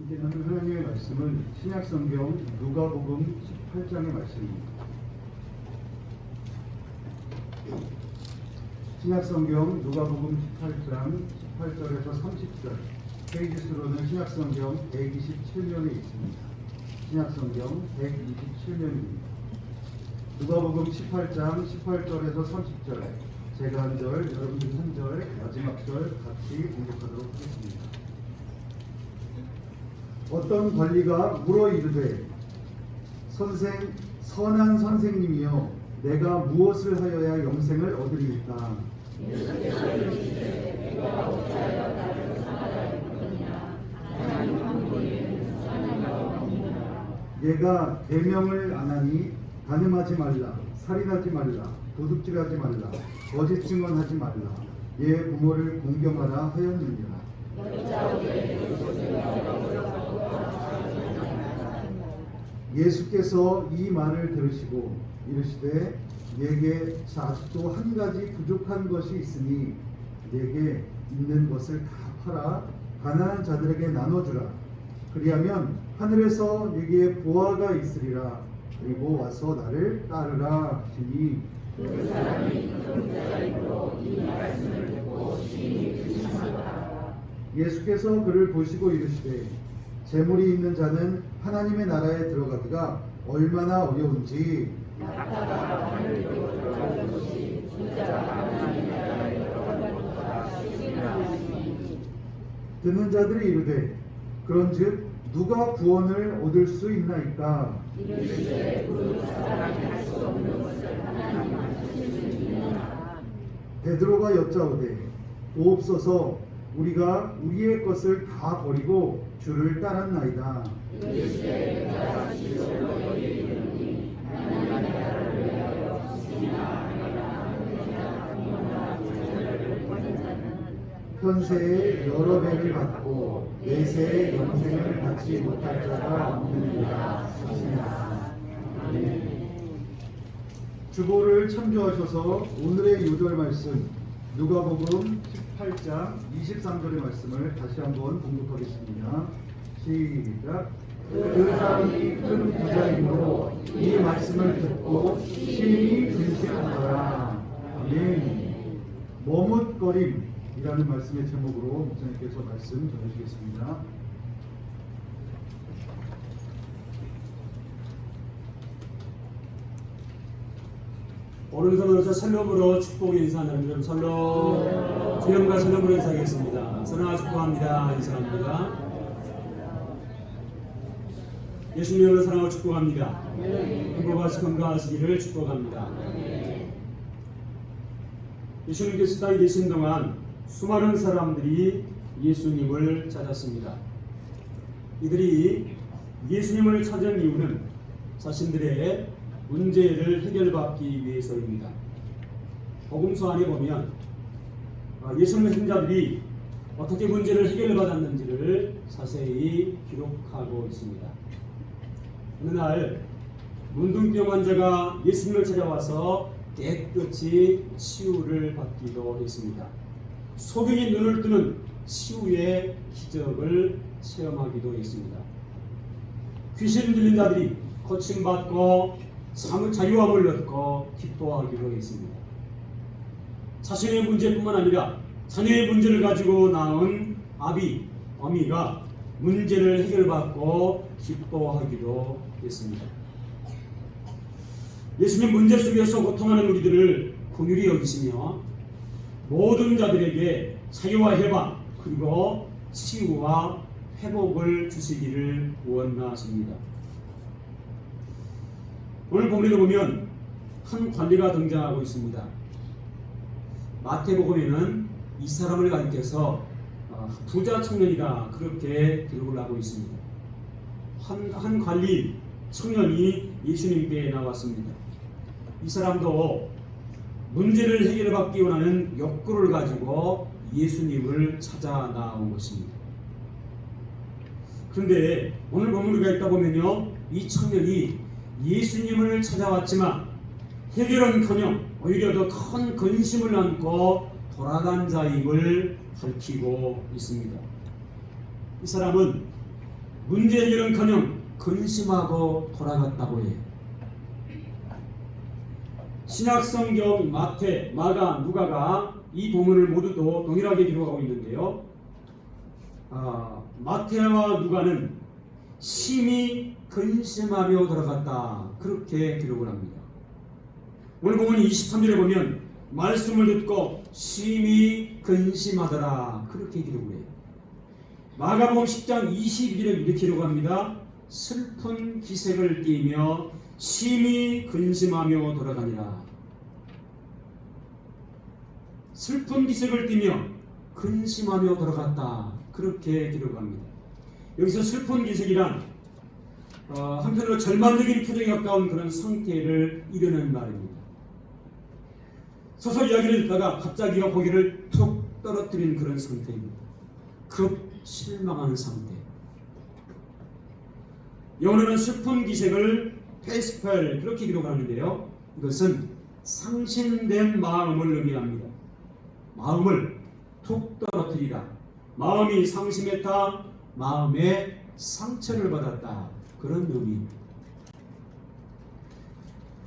이제는 하나님의 말씀은 신약성경 누가복음 18장의 말씀입니다. 신약성경 누가복음 18장 18절에서 30절, 페이지수로는 신약성경 127면에 있습니다. 신약성경 127면입니다. 누가복음 18장 18절에서 30절, 제가 한 절, 여러분들 한 절, 마지막 절 같이 공독하도록 하겠습니다. 어떤 관리가 물어 이르되, 선한 선생님이여, 내가 무엇을 하여야 영생을 얻으리이까? 예수께서 이르시되, 내가 어찌하여 나를 사하라 했느냐? 하나님 한 분이 선한 바 없느니라. 얘가 대명을 안 하니 간음하지 말라, 살인하지 말라, 도둑질하지 말라, 거짓 증언하지 말라, 얘 부모를 공경하라 하였느니라. 예수께서 이 말을 들으시고 이르시되, 내게 아직도 한 가지 부족한 것이 있으니 내게 있는 것을 다 팔아 가난한 자들에게 나눠주라. 그리하면 하늘에서 내게 보화가 있으리라. 그리고 와서 나를 따르라 하시니, 그 사람이 큰 자리로 이 말씀을 듣고 심히 근심하더라. 예수께서 그를 보시고 이르시되, 재물이 있는 자는 하나님의 나라에 들어가기가 얼마나 어려운지. 낙타가 하늘로 들어가는 것이 진짜 하나님의 나라에 들어가는 것보다 쉽지는 않으니. 듣는 자들이 이르되, 그런즉 누가 구원을 얻을 수 있나이까? 이르시되, 그 사람이 할 수 없는 것을 하나님 하실 수 있느냐? 베드로가 여짜오되, 오옵소서, 우리가 우리의 것을 다 버리고 주를 따랐나이다. 이르시되, 내가 진실로 너희에게 이르노니 하나님의 나라를 위하여 죽으나 아니라 아무데나 공헌하나 자녀를 버린 자는 현세에 여러 배를 받고 내세에 영생을 받지 못할 자가 없느니라 하시니라. 아멘. 주보를 참조하셔서 오늘의 요절 말씀 누가복음 18장 23절의 말씀을 다시 한번 봉독하겠습니다. 시작. 그 사람이 큰 부자이므로 이 말씀을 듣고 심히 근심하더라. 아멘. 머뭇거림이라는 말씀의 제목으로 목사님께서 말씀 전해주시겠습니다. 오른손으로서 샬롬으로 축복 인사하는 점 샬롬, 주님과 샬롬으로 인사하겠습니다. 선하 축복합니다. 인사합니다. 예수님으로 사랑하고 축복합니다. 행복하시 건강하시기를 축복합니다. 예수님께서 땅에 계신 동안 수많은 사람들이 예수님을 찾았습니다. 이들이 예수님을 찾은 이유는 자신들의 문제를 해결받기 위해서입니다. 복음서 안에 보면 예수님의 신자들이 어떻게 문제를 해결받았는지를 자세히 기록하고 있습니다. 어느 날 문둥병 환자가 예수님을 찾아와서 깨끗이 치유를 받기도 했습니다. 소경이 눈을 뜨는 치유의 기적을 체험하기도 했습니다. 귀신 들린 자들이 고침받고 자유함을 얻고 기뻐하기도 했습니다. 자신의 문제뿐만 아니라 자녀의 문제를 가지고 낳은 아비, 어미가 문제를 해결받고 기뻐하기도 했습니다. 예수님 문제 속에서 고통하는 우리들을 긍휼히 여기시며 모든 자들에게 자유와 해방 그리고 치유와 회복을 주시기를 원하십니다. 오늘 본문에 보면 한 관리가 등장하고 있습니다. 마태복음에는 이 사람을 가리켜서 부자 청년이다 그렇게 기록을 하고 있습니다. 한 관리 청년이 예수님께 나왔습니다. 이 사람도 문제를 해결받기 원하는 욕구를 가지고 예수님을 찾아 나온 것입니다. 그런데 오늘 본문 우리가 읽다 보면요, 이 청년이 예수님을 찾아왔지만 해결은커녕 오히려 더 큰 근심을 안고 돌아간 자임을 밝히고 있습니다. 이 사람은 문제 해결은커녕 근심하고 돌아갔다고 해요. 신약성경 마태, 마가, 누가가 이 본문을 모두도 동일하게 기록하고 있는데요. 마태와 누가는 심히 근심하며 돌아갔다, 그렇게 기록을 합니다. 오늘 본문 23절에 보면 말씀을 듣고 심히 근심하더라, 그렇게 기록을 해요. 마가복음 10장 22절에 이렇게 기록합니다. 슬픈 기색을 띠며 심히 근심하며 돌아다니라. 슬픈 기색을 띠며 근심하며 돌아갔다, 그렇게 기록합니다. 여기서 슬픈 기색이란 한편으로 절망적인 표정에 가까운 그런 상태를 이르는 말입니다. 서서 이야기를 듣다가 갑자기 고개를 툭 떨어뜨린 그런 상태입니다. 급 실망한 상태. 영어로는 슬픈 기색을 페이스펠, 그렇게 기록하는데요. 이것은 상심된 마음을 의미합니다. 마음을 툭 떨어뜨리다. 마음이 상심했다. 마음에 상처를 받았다. 그런 의미입니다.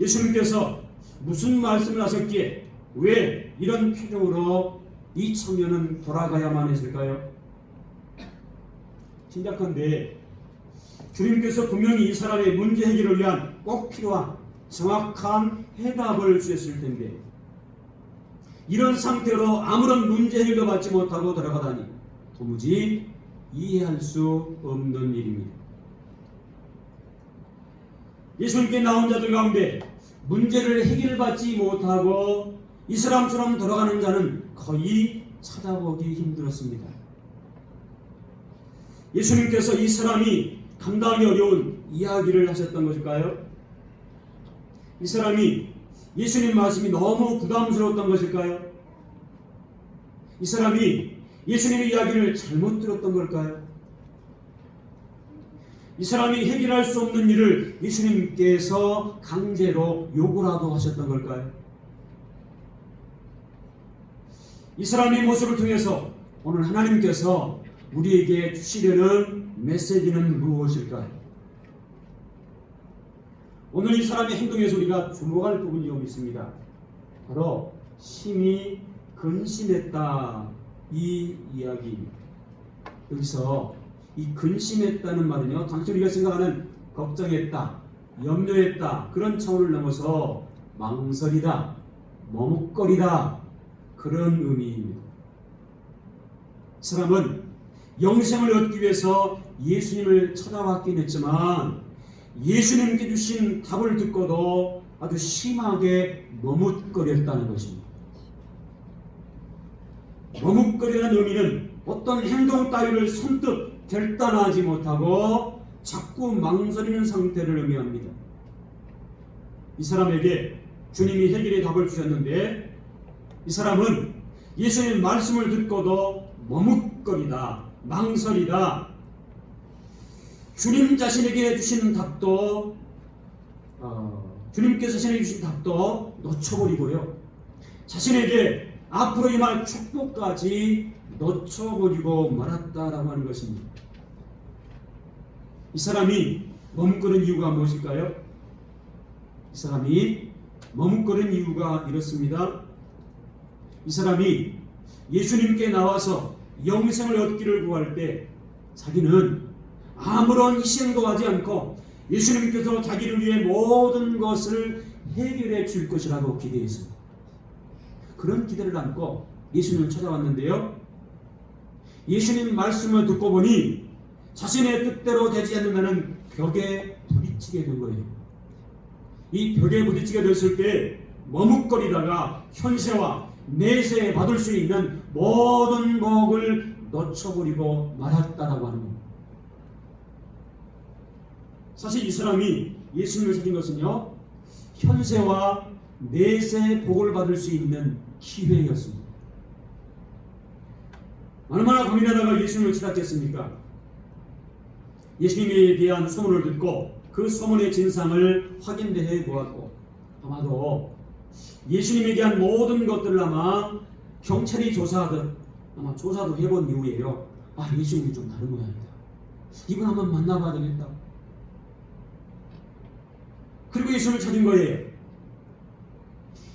예수님께서 무슨 말씀을 하셨기에 왜 이런 표정으로 이 청년은 돌아가야만 했을까요? 심각한데 주님께서 분명히 이 사람의 문제 해결을 위한 꼭 필요한 정확한 해답을 주셨을 텐데 이런 상태로 아무런 문제 해결도 받지 못하고 돌아가다니 도무지 이해할 수 없는 일입니다. 예수님께 나온 자들 가운데 문제를 해결받지 못하고 이 사람처럼 돌아가는 자는 거의 찾아보기 힘들었습니다. 예수님께서 이 사람이 감당하기 어려운 이야기를 하셨던 것일까요? 이 사람이 예수님 말씀이 너무 부담스러웠던 것일까요? 이 사람이 예수님의 이야기를 잘못 들었던 걸까요? 이 사람이 해결할 수 없는 일을 예수님께서 강제로 요구라도 하셨던 걸까요? 이 사람의 모습을 통해서 오늘 하나님께서 우리에게 주시려는 메시지는 무엇일까요? 오늘 이 사람의 행동에서 우리가 주목할 부분이 여기 있습니다. 바로 심히 근심했다, 이 이야기입니다. 여기서 이 근심했다는 말은요, 단순히 우리가 생각하는 걱정했다, 염려했다, 그런 차원을 넘어서 망설이다, 머뭇거리다, 그런 의미입니다. 사람은 영생을 얻기 위해서 예수님을 찾아왔긴 했지만 예수님께 주신 답을 듣고도 아주 심하게 머뭇거렸다는 것입니다. 머뭇거리는 의미는 어떤 행동 따위를 선뜻 결단하지 못하고 자꾸 망설이는 상태를 의미합니다. 이 사람에게 주님이 해결의 답을 주셨는데 이 사람은 예수님의 말씀을 듣고도 머뭇거리다, 망설이다, 주님 자신에게 주신 답도 주님께서 자신에게 주신 답도 놓쳐버리고요, 자신에게 앞으로 임할 축복까지 놓쳐버리고 말았다라고 하는 것입니다. 이 사람이 머뭇거린 이유가 무엇일까요? 이 사람이 머뭇거린 이유가 이렇습니다. 이 사람이 예수님께 나와서 영생을 얻기를 구할 때 자기는 아무런 희생도 하지 않고 예수님께서 자기를 위해 모든 것을 해결해 줄 것이라고 기대했습니다. 그런 기대를 안고 예수님을 찾아왔는데요, 예수님 말씀을 듣고 보니 자신의 뜻대로 되지 않는다는 벽에 부딪히게 된 거예요. 이 벽에 부딪히게 됐을 때 머뭇거리다가 현세와 내세에 받을 수 있는 모든 복을 놓쳐버리고 말았다라고 하는 겁니다. 사실 이 사람이 예수님을 찾은 것은요, 현세와 내세의 복을 받을 수 있는 기회였습니다. 얼마나 고민하다가 예수님을 찾았겠습니까? 예수님에 대한 소문을 듣고 그 소문의 진상을 확인해 보았고 아마도 예수님에 대한 모든 것들을 아마 경찰이 조사하듯 아마 조사도 해본 이후에요, 예수님이 좀 다른 모양이다, 이분 한번 만나봐야 되겠다. 그리고 예수님을 찾은 거예요.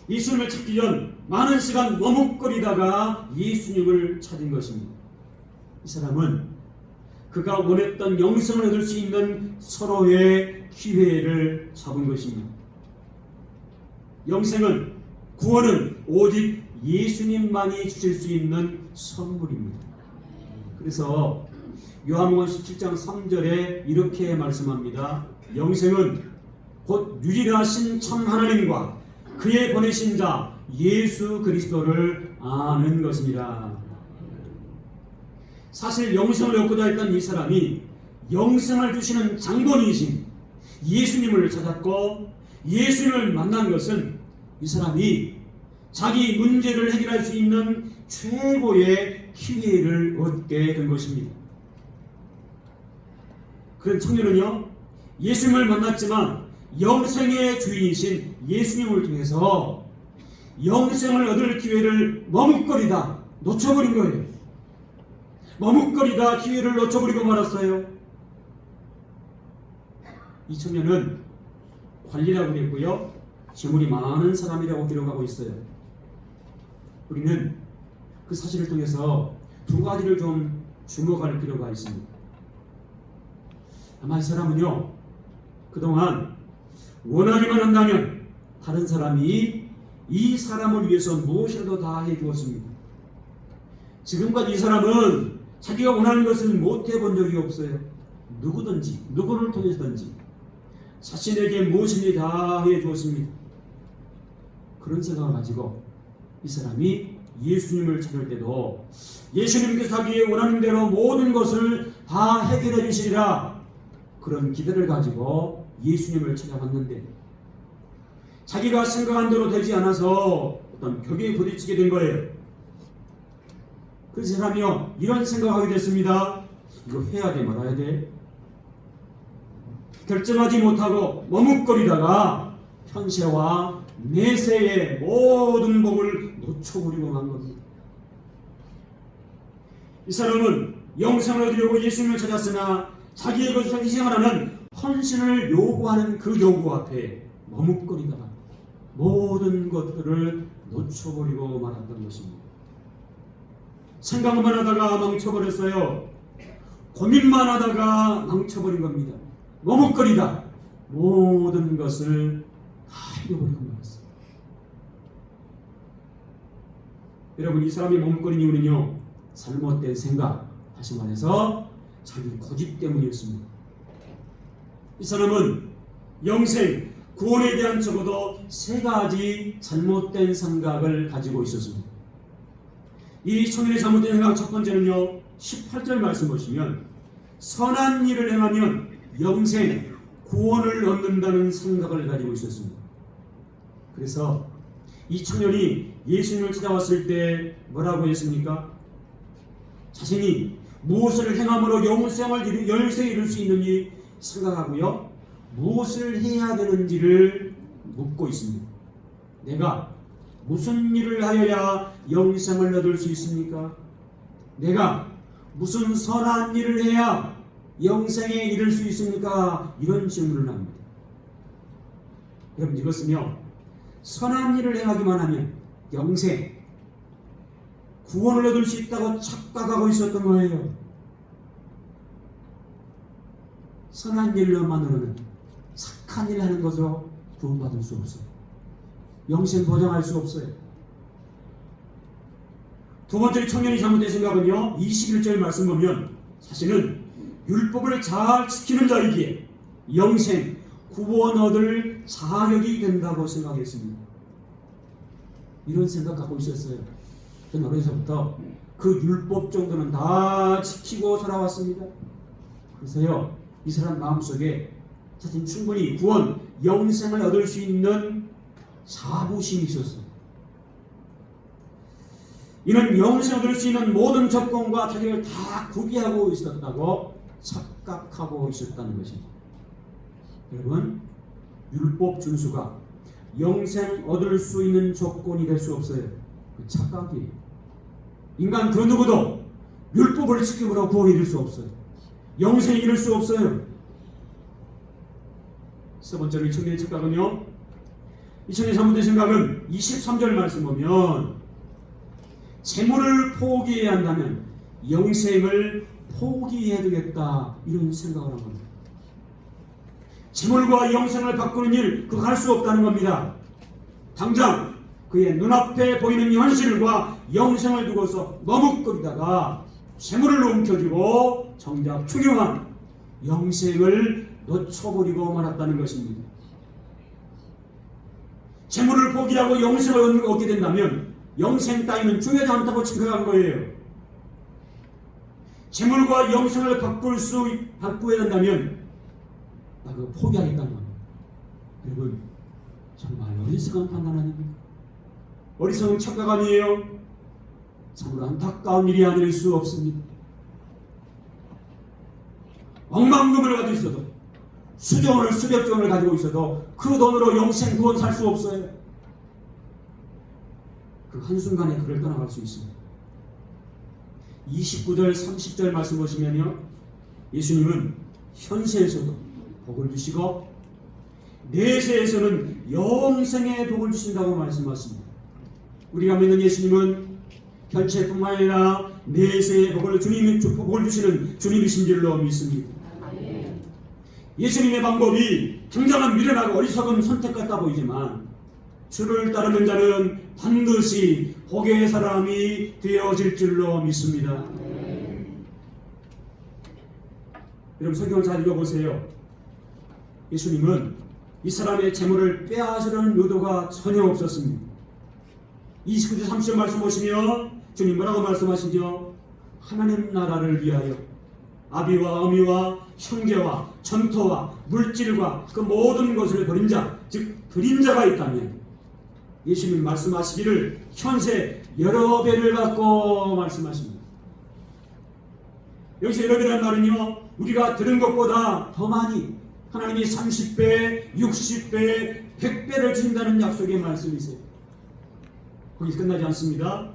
예수님을 찾기 전 많은 시간 머뭇거리다가 예수님을 찾은 것입니다. 이 사람은 그가 원했던 영생을 얻을 수 있는 서로의 기회를 잡은 것입니다. 영생은, 구원은 오직 예수님만이 주실 수 있는 선물입니다. 그래서 요한복음 17장 3절에 이렇게 말씀합니다. 영생은 곧 유일하신 참 하나님과 그의 보내신 자 예수 그리스도를 아는 것이니라. 사실 영생을 얻고자 했던 이 사람이 영생을 주시는 장본이신 예수님을 찾았고, 예수님을 만난 것은 이 사람이 자기 문제를 해결할 수 있는 최고의 기회를 얻게 된 것입니다. 그런 청년은요, 예수님을 만났지만 영생의 주인이신 예수님을 통해서 영생을 얻을 기회를 머뭇거리다 놓쳐버린 거예요. 머뭇거리다 기회를 놓쳐버리고 말았어요. 이 청년은 관리라고 했고요, 재물이 많은 사람이라고 기록하고 있어요. 우리는 그 사실을 통해서 두 가지를 좀 주목할 필요가 있습니다. 아마 이 사람은요, 그동안 원하기만 한다면 다른 사람이 이 사람을 위해서 무엇이라도 다 해주었습니다. 지금까지 이 사람은 자기가 원하는 것을 못 해본 적이 없어요. 누구든지, 누구를 통해서든지 자신에게 무엇인지 다 해주었습니다. 그런 생각을 가지고 이 사람이 예수님을 찾을 때도 예수님께서 자기의 원하는 대로 모든 것을 다 해결해 주시리라, 그런 기대를 가지고 예수님을 찾아왔는데 자기가 생각한 대로 되지 않아서 어떤 벽에 부딪히게 된 거예요. 그 사람이요, 이런 생각하게 됐습니다. 이거 해야 돼 말아야 돼? 결정하지 못하고 머뭇거리다가 현세와 내세의 모든 복을 놓쳐버리고 만 겁니다. 이 사람은 영생을 얻으려고 예수님을 찾았으나 자기의 것을 희생하라는 헌신을 요구하는 그 요구 앞에 머뭇거리다가 모든 것들을 놓쳐버리고 말았던 것입니다. 생각만 하다가 망쳐버렸어요. 고민만 하다가 망쳐버린 겁니다. 머뭇거리다 모든 것을 다 잃어버리고 말았어요. 여러분, 이 사람이 머뭇거린 이유는요, 잘못된 생각, 다시 말해서 자기 고집 때문이었습니다. 이 사람은 영생, 구원에 대한 적어도 세 가지 잘못된 생각을 가지고 있었습니다. 이 청년의 잘못된 생각 첫 번째는요, 18절 말씀 보시면 선한 일을 행하면 영생, 구원을 얻는다는 생각을 가지고 있었습니다. 그래서 이 청년이 예수님을 찾아왔을 때 뭐라고 했습니까? 자신이 무엇을 행함으로 영생을 이룰 수 있는지 생각하고요, 무엇을 해야 되는지를 묻고 있습니다. 내가 무슨 일을 하여야 영생을 얻을 수 있습니까? 내가 무슨 선한 일을 해야 영생에 이를 수 있습니까? 이런 질문을 합니다. 여러분, 이것은요, 선한 일을 행하기만 하면 영생, 구원을 얻을 수 있다고 착각하고 있었던 거예요. 선한 일로만으로는, 착한 일 하는 것으로 구원받을 수 없어요. 영생 보장할 수 없어요. 두 번째 청년이 잘못된 생각은요, 21절 말씀 보면 자신은 율법을 잘 지키는 자이기에 영생, 구원 얻을 자격이 된다고 생각했습니다. 이런 생각 갖고 있었어요. 저는 어려서부터 그 율법 정도는 다 지키고 살아왔습니다. 그래서요, 이 사람 마음속에 자신 충분히 구원, 영생을 얻을 수 있는 자부심이 있었어요. 이는 영생을 얻을 수 있는 모든 조건과 자격을 다 구비하고 있었다고 착각하고 있었다는 것입니다. 여러분, 율법 준수가 영생 얻을 수 있는 조건이 될 수 없어요. 그 착각이에요. 인간 그 누구도 율법을 지킴으로 구원이 될 수 없어요. 영생에 이를 수 없어요. 세 번째로 이 청년의 착각은요, 이 청년의 잘못된 생각은 23절 말씀 보면 재물을 포기해야 한다면 영생을 포기해야 되겠다, 이런 생각을 한 겁니다. 재물과 영생을 바꾸는 일, 그거 할 수 없다는 겁니다. 당장 그의 눈앞에 보이는 현실과 영생을 두고서 머뭇거리다가 재물을 움켜쥐고 정작 중요한 영생을 놓쳐버리고 말았다는 것입니다. 재물을 포기하고 영생을 얻게 된다면 영생 따위는 중요하지 않다고 생각한 거예요. 재물과 영생을 바꾸어야 된다면 나 그거 포기하겠다는 겁니다. 여러분, 정말 어리석은 판단 아닙니까? 어리석은 착각 아니에요? 참으로 안타까운 일이 아닐 수 없습니다. 억만금을 가지고 있어도, 수백조 원을 가지고 있어도 그 돈으로 영생 구원 살 수 없어요. 그 한순간에 그를 떠나갈 수 있습니다. 29절 30절 말씀 보시면요, 예수님은 현세에서도 복을 주시고 내세에서는 영생의 복을 주신다고 말씀하십니다. 우리가 믿는 예수님은 현세뿐만 아니라 내세의 복을 주시는 주님이신 줄로 믿습니다. 예수님의 방법이 당장은 미련하고 어리석은 선택 같아 보이지만 주를 따르는 자는 반드시 복의 사람이 되어질 줄로 믿습니다. 여러분, 성경을 잘 읽어보세요. 예수님은 이 사람의 재물을 빼앗으려는 의도가 전혀 없었습니다. 29절 30절 말씀 보시면 주님 뭐라고 말씀하시죠? 하나님 나라를 위하여 아비와 어미와 형제와 전토와 물질과 그 모든 것을 버린 자, 즉 드린 자가 있다면 예수님 말씀하시기를 현세 여러 배를 갖고 말씀하십니다. 여기서 여러 배라는 말은요, 우리가 들은 것보다 더 많이 하나님이 30배, 60배, 100배를 주신다는 약속의 말씀이세요. 거기서 끝나지 않습니다.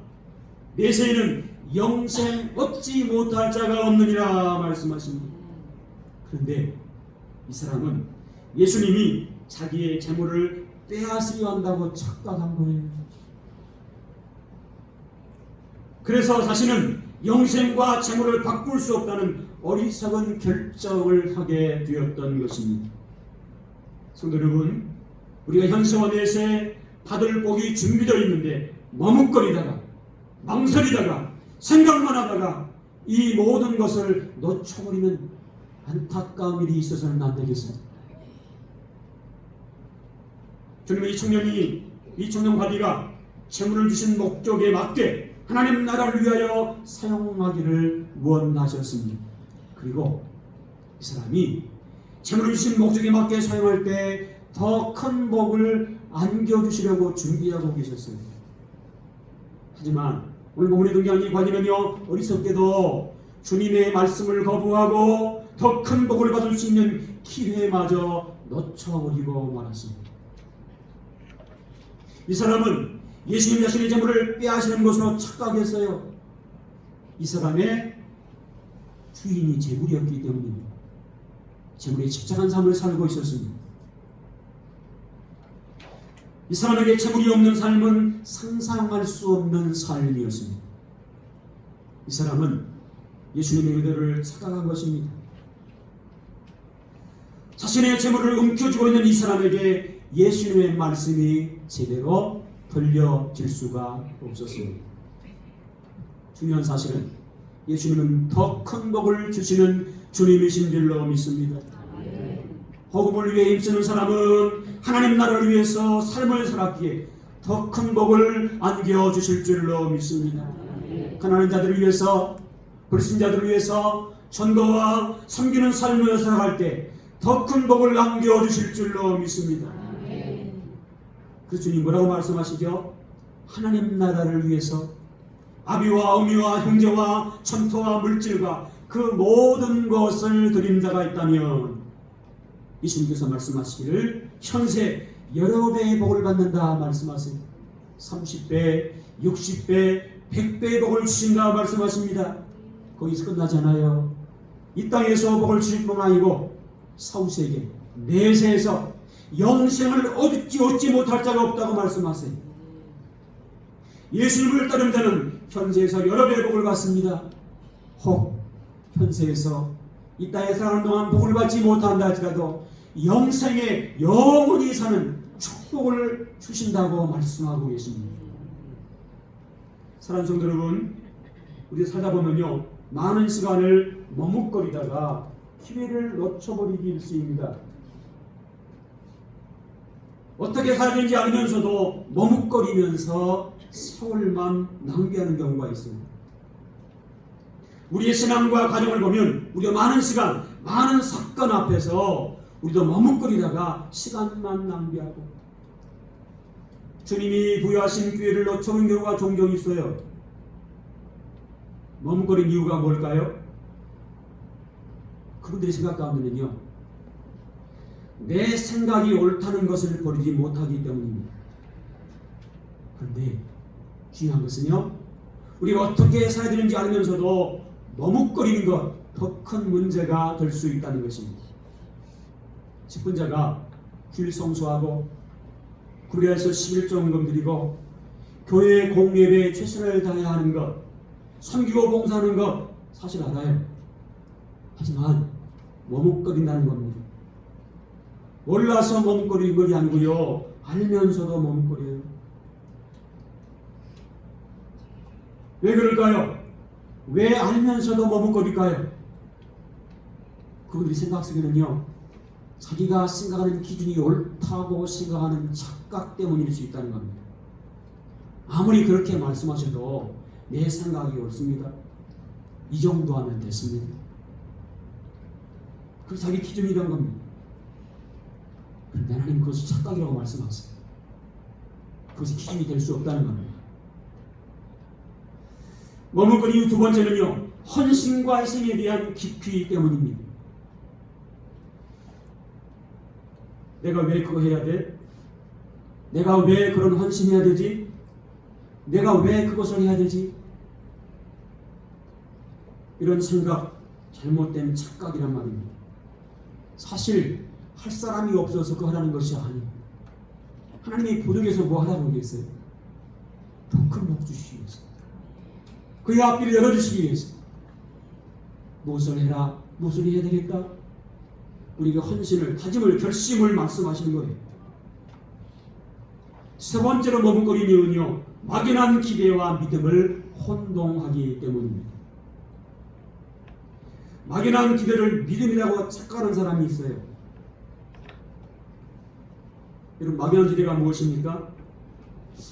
내세에는 영생 얻지 못할 자가 없느니라 말씀하십니다. 그런데 이 사람은 예수님이 자기의 재물을 빼앗으려 한다고 착각한 거예요. 그래서 자신은 영생과 재물을 바꿀 수 없다는 어리석은 결정을 하게 되었던 것입니다. 성도 여러분, 우리가 현세와 내세 받을 복이 준비되어 있는데 머뭇거리다가 망설이다가 생각만 하다가 이 모든 것을 놓쳐버리는 안타까운 일이 있어서는 안 되겠습니다. 주님은 이 청년 바디가 재물을 주신 목적에 맞게 하나님 나라를 위하여 사용하기를 원하셨습니다. 그리고 이 사람이 재물을 주신 목적에 맞게 사용할 때 더 큰 복을 안겨주시려고 준비하고 계셨어요. 하지만 오늘 본문의 등장한 이 관리는요, 어리석게도 주님의 말씀을 거부하고 더 큰 복을 받을 수 있는 기회마저 놓쳐버리고 말았습니다. 이 사람은 예수님 자신의 재물을 빼앗으는 것으로 착각했어요. 이 사람의 주인이 재물이었기 때문입니다. 재물에 집착한 삶을 살고 있었습니다. 이 사람에게 재물이 없는 삶은 상상할 수 없는 삶이었습니다. 이 사람은 예수님의 의도를 착각한 것입니다. 자신의 재물을 움켜쥐고 있는 이 사람에게 예수님의 말씀이 제대로 들려질 수가 없었습니다. 중요한 사실은 예수님은 더 큰 복을 주시는 주님이신 줄로 믿습니다. 복음을 위해 힘쓰는 사람은 하나님 나라를 위해서 삶을 살았기에 더 큰 복을 안겨주실 줄로 믿습니다. 가난한 자들을 위해서, 불신자들을 위해서 전도와 섬기는 삶을 살아갈 때 더 큰 복을 안겨주실 줄로 믿습니다. 그 주님 뭐라고 말씀하시죠? 하나님 나라를 위해서 아비와 어미와 형제와 전토와 물질과 그 모든 것을 드린 자가 있다면 예수님께서 말씀하시기를 현세 여러 배의 복을 받는다 말씀하세요. 30배, 60배, 100배의 복을 주신다 말씀하십니다. 거기서 끝나잖아요. 이 땅에서 복을 주실 뿐 아니고 사후세계 내세에서 영생을 얻지 못할 자가 없다고 말씀하세요. 예수님을 따르는 자는 현세에서 여러 배의 복을 받습니다. 혹 현세에서 이 땅에 사는 동안 복을 받지 못한다 할지라도 영생에 영원히 사는 축복을 주신다고 말씀하고 계십니다. 사랑하는 성도 여러분, 우리 살다 보면요, 많은 시간을 머뭇거리다가 기회를 놓쳐버리기 일쑤입니다. 어떻게 살아야 되는지 알면서도 머뭇거리면서 세월만 낭비하는 경우가 있습니다. 우리의 신앙과 가정을 보면 우리가 많은 시간, 많은 사건 앞에서 우리도 머뭇거리다가 시간만 낭비하고 주님이 부여하신 기회를 놓쳐는 경우가 종종 있어요. 머뭇거린 이유가 뭘까요? 그분들의 생각 가운데는요, 내 생각이 옳다는 것을 버리지 못하기 때문입니다. 그런데 중요한 것은요, 우리가 어떻게 살아야 되는지 알면서도 머뭇거리는 것, 더 큰 문제가 될 수 있다는 것입니다. 직분자가 주일 성수하고 구례에서 11조헌금 드리고 교회 공예배에 최선을 다해야 하는 것, 섬기고 봉사하는 것 사실 알아요. 하지만 머뭇거린다는 겁니다. 몰라서 머뭇거리는 것이 아니고요, 알면서도 머뭇거려요. 왜 그럴까요? 왜 알면서도 머뭇거릴까요? 그분들이 생각 속에는요, 자기가 생각하는 기준이 옳다고 생각하는 착각 때문일 수 있다는 겁니다. 아무리 그렇게 말씀하셔도 내 생각이 옳습니다. 이 정도 하면 됐습니다. 그 자기 기준이란 겁니다. 그런데 하나님 그것이 착각이라고 말씀하세요. 그것이 기준이 될 수 없다는 겁니다. 머뭇거린 이유 두 번째는요, 헌신과 희생에 대한 깊이 때문입니다. 내가 왜 그거 해야 돼? 내가 왜 그런 헌신해야 되지? 내가 왜 그것을 해야 되지? 이런 생각, 잘못된 착각이란 말입니다. 사실 할 사람이 없어서 그거 하라는 것이 아니에요. 하나님이 보석에서 뭐 하라고 얘기했어요? 더 큰 복 주시기 위해서, 그의 앞길을 열어주시기 위해서 무엇을 해라, 무엇을 해야 되겠다, 우리가 헌신을, 다짐을, 결심을 말씀하시는 거예요. 세 번째로 머뭇거리는 이유는요, 막연한 기대와 믿음을 혼동하기 때문입니다. 막연한 기대를 믿음이라고 착각하는 사람이 있어요. 여러분, 막연한 기대가 무엇입니까?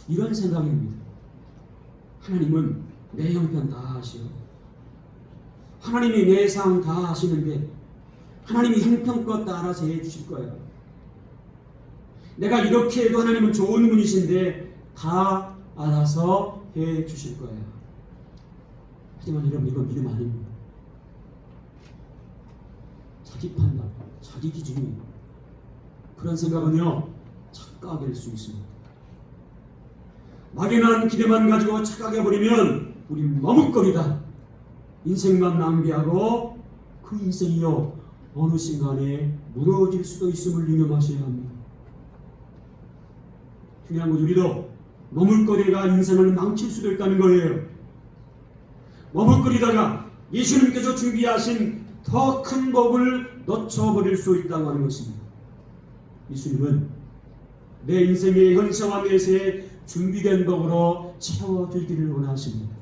이런 생각입니다. 하나님은 내 형편 다 하시오. 하나님이 내 상 다 하시는데 하나님이 형편껏 다 알아서 해주실 거야. 내가 이렇게 해도 하나님은 좋은 분이신데 다 알아서 해주실 거야. 하지만 여러분, 이건 믿음 아닙니다. 자기 판단, 자기 기준이, 그런 생각은요, 착각일 수 있습니다. 막연한 기대만 가지고 착각해버리면 우리는 머뭇거리다 인생만 낭비하고 그 인생이요, 어느 순간에 무너질 수도 있음을 유념하셔야 합니다. 중요한 것은 우리도 머뭇거리가 인생을 망칠 수도 있다는 거예요. 머뭇거리다가 예수님께서 준비하신 더 큰 복을 놓쳐버릴 수 있다고 하는 것입니다. 예수님은 내 인생의 현상과 내세에 준비된 복으로 채워주기를 원하십니다.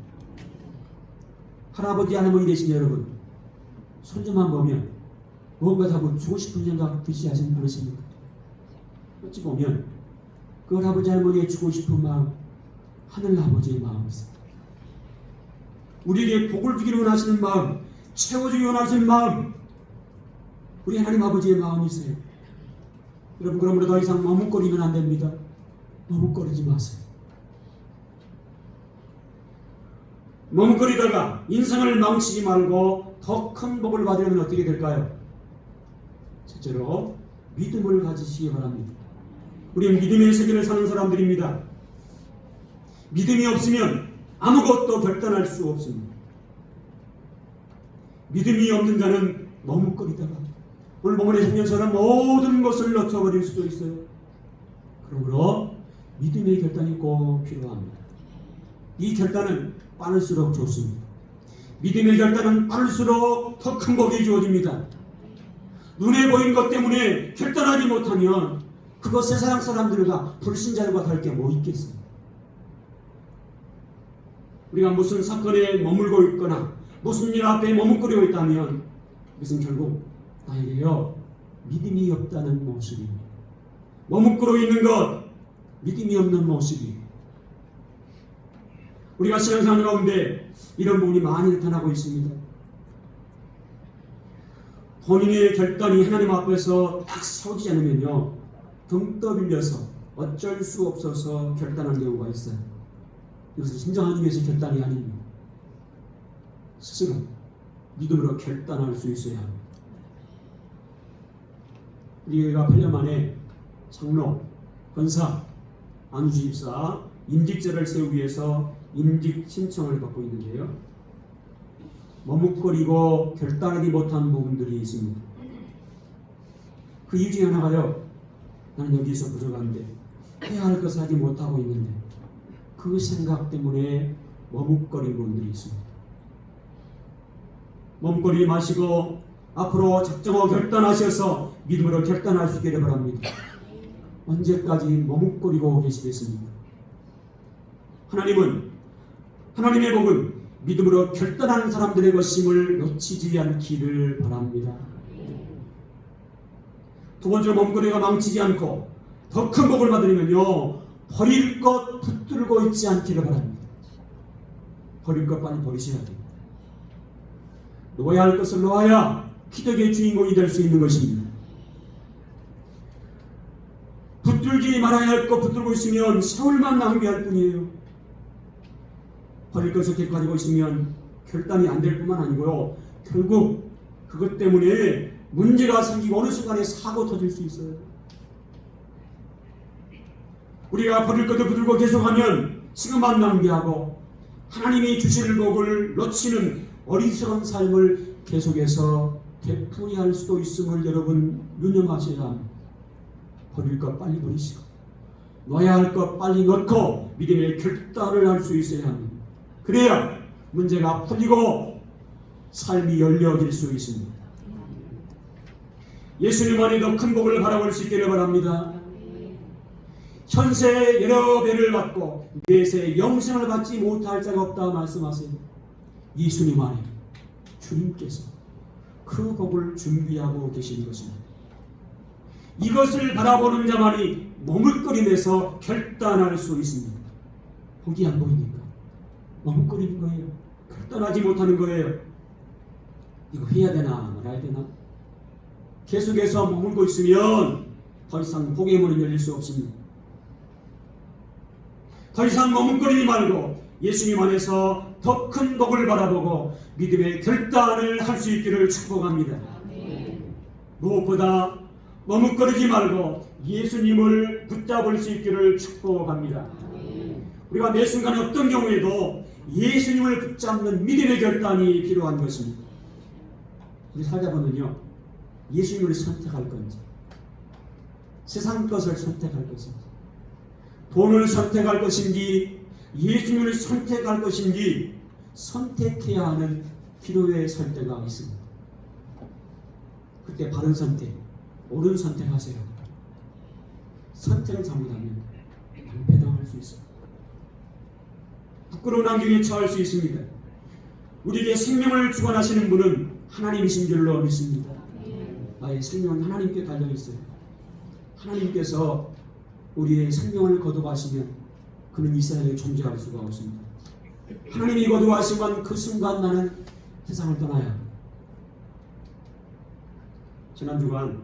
할아버지 할머니 되신 여러분, 손주만 보면 뭔가 자꾸 주고 싶은 생각 드시 하시는 분이십니까? 어찌 보면 그 할아버지 할머니의 주고 싶은 마음, 하늘 아버지의 마음이십니다. 우리에게 복을 주기를 원하시는 마음, 채워주기 원하시는 마음, 우리 하나님 아버지의 마음이세요. 여러분, 그러므로 더 이상 머뭇거리면 안 됩니다. 머뭇거리지 마세요. 머뭇거리다가 인생을 망치지 말고 더 큰 복을 받으려면 어떻게 될까요? 첫째로 믿음을 가지시기 바랍니다. 우리는 믿음의 세계를 사는 사람들입니다. 믿음이 없으면 아무것도 결단할 수 없습니다. 믿음이 없는 자는 머뭇거리다가 오늘 본문의 청년처럼 모든 것을 놓쳐버릴 수도 있어요. 그러므로 믿음의 결단이 꼭 필요합니다. 이 결단은 빠를수록 좋습니다. 믿음의 결단은 빠를수록 더 큰 복이 주어집니다. 눈에 보이는 것 때문에 결단하지 못하면 그거 세상 사람들과 불신자들과 다를 게 뭐 있겠어요? 우리가 무슨 사건에 머물고 있거나 무슨 일 앞에 머뭇거리고 있다면 그것은 결국 나에게요 믿음이 없다는 모습입니다. 머뭇거리고 있는 것 믿음이 없는 모습이에요. 우리가 신앙생활 가운데 이런 부분이 많이 나타나고 있습니다. 본인의 결단이 하나님 앞에서 딱 세워지지 않으면요 등 떠밀려서 어쩔 수 없어서 결단하는 경우가 있어요. 이것은 진정한 의미에서 결단이 아닙니다. 스스로 믿음으로 결단할 수 있어야 합니다. 우리가 8년 만에 장로, 권사, 안수집사, 임직제를 세우기 위해서 임직 신청을 받고 있는데요. 머뭇거리고 결단하지 못한 부분들이 있습니다. 그 이유 중에 하나가요. 나는 여기서 부족한데 해야 할 것을 하지 못하고 있는데 그 생각 때문에 머뭇거리는 부분들이 있습니다. 머뭇거리지 마시고 앞으로 작정하고 결단하셔서 믿음으로 결단할 수 있기를 바랍니다. 언제까지 머뭇거리고 계시겠습니까? 하나님의 복은 믿음으로 결단하는 사람들의 것임을 놓치지 않기를 바랍니다. 두 번째로 머뭇거리가 망치지 않고 더 큰 복을 받으려면요 버릴 것 붙들고 있지 않기를 바랍니다. 버릴 것 빨리 버리셔야 됩니다. 놓아야 할 것을 놓아야 기적의 주인공이 될 수 있는 것입니다. 붙들지 말아야 할 것 붙들고 있으면 세월만 낭비할 뿐이에요. 버릴 것을 계속 가지고 있으면 결단이 안 될 뿐만 아니고요. 결국 그것 때문에 문제가 생기고 어느 순간에 사고 터질 수 있어요. 우리가 버릴 것을 붙들고 계속하면 시간만 낭비하고 하나님이 주실 복을 놓치는 어리석은 삶을 계속해서 되풀이할 수도 있음을 여러분 유념하셔야 합니다. 버릴 것 빨리 버리시고 놓아야 할 것 빨리 놓고 믿음의 결단을 할 수 있어야 합니다. 그래야 문제가 풀리고 삶이 열려질 수 있습니다. 예수님만이 더 큰 복을 바라볼 수 있기를 바랍니다. 현세 여러 배를 받고 내세 영생을 받지 못할 자가 없다 말씀하세요. 예수님 안에 주님께서 그 복을 준비하고 계시는 것입니다. 이것을 바라보는 자만이 머뭇거림에서 결단할 수 있습니다. 복이 안 보이니까 머뭇거리는 거예요. 결단하지 못하는 거예요. 이거 해야 되나 말아야 되나? 계속해서 머물고 있으면 더 이상 복의 문은 열릴 수 없습니다. 더 이상 머뭇거리지 말고 예수님 안에서 더 큰 복을 바라보고 믿음의 결단을 할 수 있기를 축복합니다. 무엇보다 머뭇거리지 말고 예수님을 붙잡을 수 있기를 축복합니다. 우리가 매 순간 어떤 경우에도 예수님을 붙잡는 믿음의 결단이 필요한 것입니다. 우리 살다 보면요 예수님을 선택할 건지 세상 것을 선택할 것인지 돈을 선택할 것인지 예수님을 선택할 것인지 선택해야 하는 필요의 선택가 있습니다. 그때 바른 선택, 옳은 선택하세요. 선택을 잘못하면 방패당할 수 있어요. 부끄러운 환경에 처할 수 있습니다. 우리에게 생명을 주관하시는 분은 하나님이신 줄로 믿습니다. 나의 생명은 하나님께 달려있어요. 하나님께서 우리의 생명을 거둬가시면 그는 이 세상에 존재할 수가 없습니다. 하나님이 거둬가시면 그 순간 나는 세상을 떠나야 합니다. 지난 주간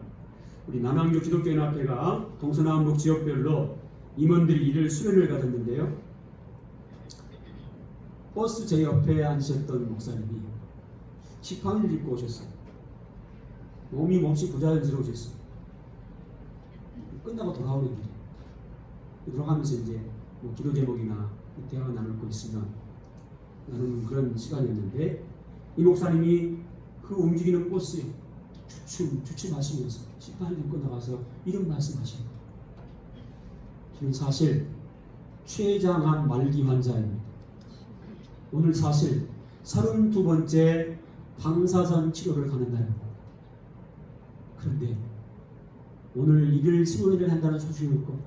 우리 남양주 기독교연합회가 동서남북 지역별로 임원들이 일일 수련을 가졌는데요. 버스 제 옆에 앉으셨던 목사님이 지팡이를 짚고 오셨어요. 몸이 몹시 부자연스러우셨어요. 끝나고 돌아오는 길에 돌아가면서 이제 뭐 기도 제목이나 대화 나눌 거 있으면 나누는 그런 시간이었는데 이 목사님이 그 움직이는 버스에 주춤 하시면서 심판 듣고 나가서 이런 말씀하십니다. 저는 사실 췌장암 말기 환자입니다. 오늘 사실 32번째 방사선 치료를 가는 날입니다. 그런데 오늘 1일 수요일을 한다는 소식을 듣고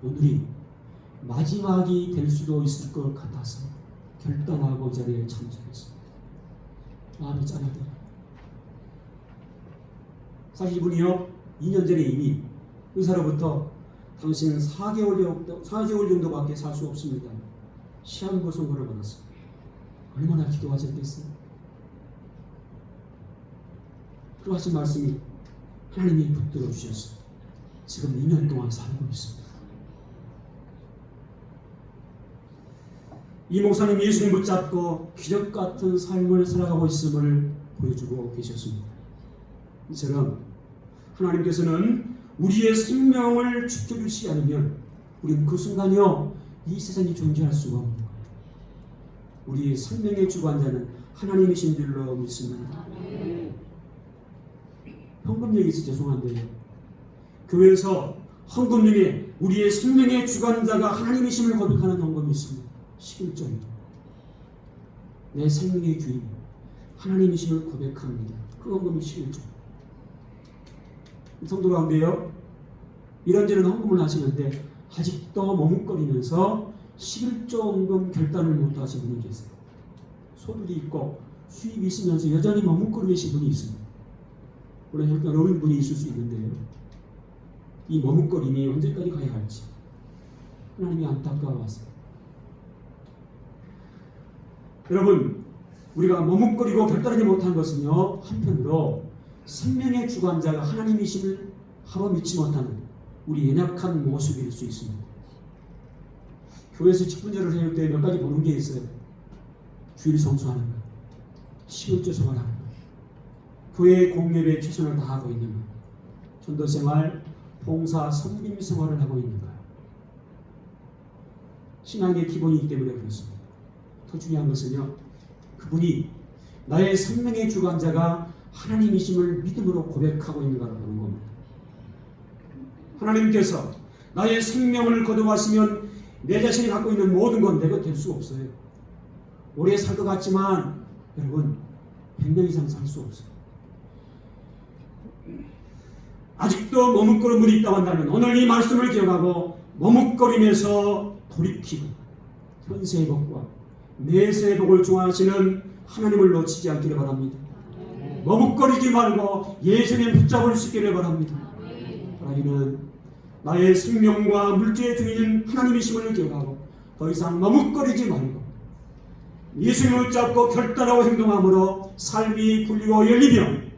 오늘이 마지막이 될 수도 있을 것 같아서 결단하고 이 자리에 참석했습니다. 마음이 짠하더라고요. 사실 이분이요 2년 전에 이미 의사로부터 당신은 4개월 정도밖에 살 수 없습니다. 시한부 선고를 받았어요. 얼마나 기도하셨겠어요? 그 하신 말씀이 하나님이 붙들어 주셨어요. 지금 2년 동안 살고 있습니다. 이 목사님 예수님 붙잡고 기적 같은 삶을 살아가고 있음을 보여주고 계셨습니다. 이처럼 하나님께서는 우리의 생명을 지켜주시지 않으면 우리는 그 순간요 이 세상이 존재할 수가 없는 거예요. 우리의 생명의 주관자는 하나님이신 줄로 믿습니다. 헌금 얘기해서 죄송한데요. 교회에서 헌금 중에 우리의 생명의 주관자가 하나님이심을 고백하는 헌금이 있습니다. 11조입니다. 내 생명의 주인 하나님이심을 고백합니다. 그 헌금이 11조. 성도 가운데요 이런저런 헌금을 하시는데 아직도 머뭇거리면서 11조 헌금 결단을 못하신 분이 계세요. 소득이 있고 수입이 있으면서 여전히 머뭇거리고 계신 분이 있습니다. 물론 어려운 분이 있을 수 있는데요. 이 머뭇거림이 언제까지 가야 할지 하나님이 안타까워하세요. 여러분 우리가 머뭇거리고 결단하지 못한 것은요 한편으로 생명의 주관자가 하나님이심을 하루 믿지 못하는 우리 연약한 모습일 수 있습니다. 교회에서 직분제를 해올 때 몇 가지 보는 게 있어요. 주일 성수하는 것, 11조 생활하는 것, 교회의 공예배에 최선을 다하고 있는 것, 전도생활, 봉사, 섬김 생활을 하고 있는 것. 신앙의 기본이기 때문에 그렇습니다. 더 중요한 것은요, 그분이 나의 생명의 주관자가 하나님이심을 믿음으로 고백하고 있는가를 보는 겁니다. 하나님께서 나의 생명을 거둬가시면 내 자신이 갖고 있는 모든 건 내 것 될 수 없어요. 오래 살 것 같지만 여러분 100년 이상 살 수 없어요. 아직도 머뭇거리는 분이 있다고 한다면 오늘 이 말씀을 기억하고 머뭇거리면서 돌이키고 현세의 복과 내세의 복을 좋아하시는 하나님을 놓치지 않기를 바랍니다. 머뭇거리지 말고 예수님 붙잡을 수 있기를 바랍니다. 하나님은 나의 생명과 물질의 주인은 하나님이심을 기억하고 더 이상 머뭇거리지 말고 예수님을 붙잡고 결단하고 행동함으로 삶이 풀리고 열리며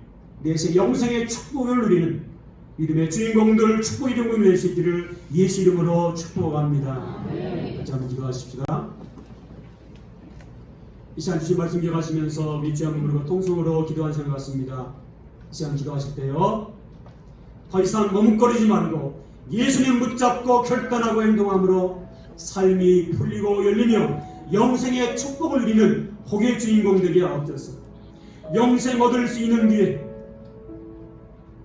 내세 영생의 축복을 누리는 믿음의 주인공들 축복 이름을 낼 수 있기를 예수 이름으로 축복합니다. 같이 한번 기도하십시다. 이 시간 주신 말씀 기억하시면서 밑주양으로 통성으로 기도한 시간 같습니다. 이 시간 기도하실 때요 더 이상 머뭇거리지 말고 예수님 붙잡고 결단하고 행동함으로 삶이 풀리고 열리며 영생의 축복을 누리는 복의 주인공 되게 하옵소서. 영생 얻을 수 있는 기회,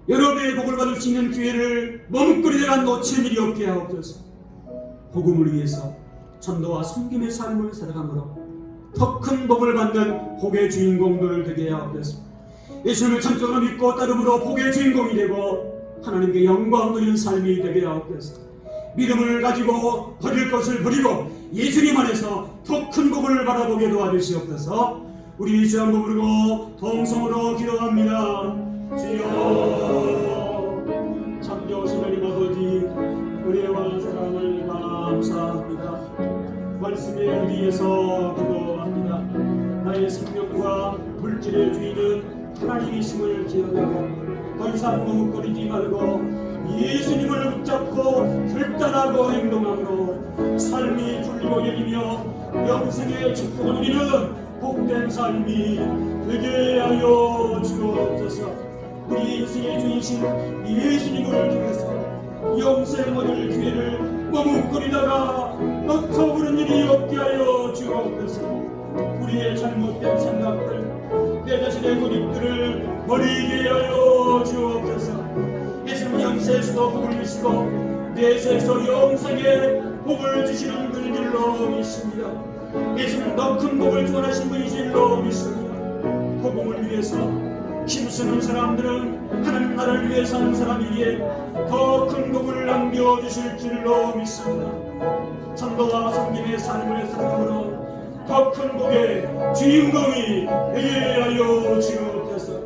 여러 배의 복을 받을 수 있는 기회를 머뭇거리다가 놓칠 일이 없게 하옵소서. 복음을 위해서 전도와 섬김의 삶을 살아감으로 더 큰 복을 받는 복의 주인공들 되게 하옵소서. 예수님을 참적으로 믿고 따름으로 복의 주인공이 되고 하나님께 영광 누리는 삶이 되게 하옵소서. 믿음을 가지고 버릴 것을 버리고 예수님 안에서 더 큰 복을 바라보게 도와주시옵소서. 우리 주 한번 부르고 동성으로 기도합니다. 주여 참 좋으신 하나님 아버지 은혜와 사랑을 감사합니다. 말씀에 의지해서 기도합니다. 나의 생명과 물질의 주인은 하나님이심을 기억하고 더 이상 머뭇거리지 말고 예수님을 붙잡고 결단하고 행동함으로 삶이 풀리고 열리며 영생의 축복을 누리는 복된 삶이 되게 하여 주옵소서. 우리 인생의 주이신 예수님을 통해서 영생 얻을 기회를 머뭇거리다가 놓쳐버린 일이 없게 하여 주옵소서. 우리의 잘못된 생각들, 내 자신의 고집들을 버리게 하여 주옵소서. 예수님 영세에서도 복을 주시고 내세에서 영생에 복을 주시는 분인 줄로 믿습니다. 예수님 더 큰 복을 원하신 분인 줄로 믿습니다. 복음을 위해서 힘쓰는 사람들은 하나님 나라를 위해 사는 사람이기에 더 큰 복을 남겨주실 줄로 믿습니다. 전도와 섬김의 삶을 살아감으로 더 큰 복의 주인공이 되게 하여 주옵소서.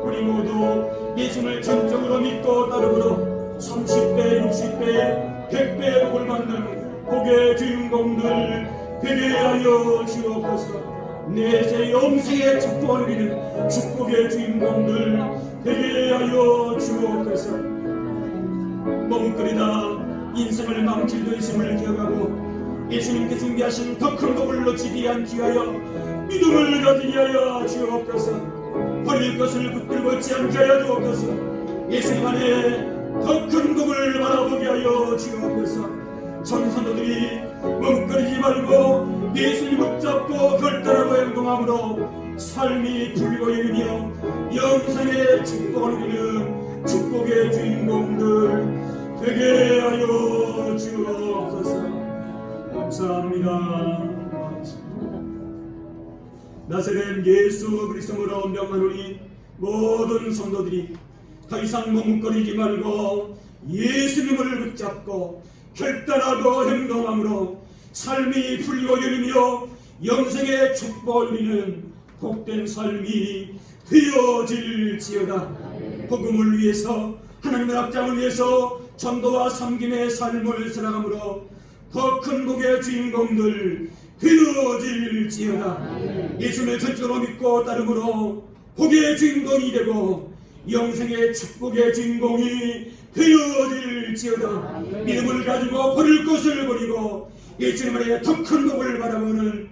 우리 모두 예수를 전적으로 믿고 따르므로 30배, 60배, 100배의 복을 받는 복의 주인공들 되게 하여 주옵소서. 내세 영생의 축복을 누리는 축복의 주인공들 되게 하여 주옵소서. 머뭇거리다 인생을 망칠도 있음을 기억하고 예수님께 준비하신 더 큰 복을 놓치지 않기 위하여 믿음을 가지게 하여 주옵소서. 버릴 것을 붙들고 있지 않게 하여 주옵소서. 예수님 안에 더 큰 복을 바라보게 하여 주옵소서. 전선도들이 머뭇거리지 말고 예수님을 붙잡고 결단하고 행동함으로 삶이 풀리고 이르며 영생의 축복을 누리는 축복의 주인공들 되게 하여 주옵소서. 감사합니다. 나사렛 예수 그리스도로 명하노니 모든 성도들이 더 이상 머뭇거리지 말고 예수님을 붙잡고 결단하고 행동함으로 삶이 풀리고 이르며 영생의 축복을 누리는 복된 삶이 되어질지어다. 복음을 위해서 하나님의 확장을 위해서 전도와 섬김의 삶을 살아감으로 더 큰 복의 주인공들 되어질지어다. 예수님을 전적으로 믿고 따름으로 복의 주인공이 되고 영생의 축복의 주인공이 되어질지어다. 믿음을 가지고 버릴 것을 버리고 예수님 안에 더 큰 복을 바라보는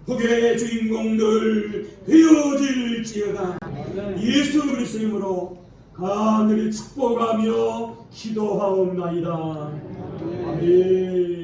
복의 주인공들 되어질지어다. 예수 그리스도님으로 간절히 축복하며 기도하옵나이다. 아멘.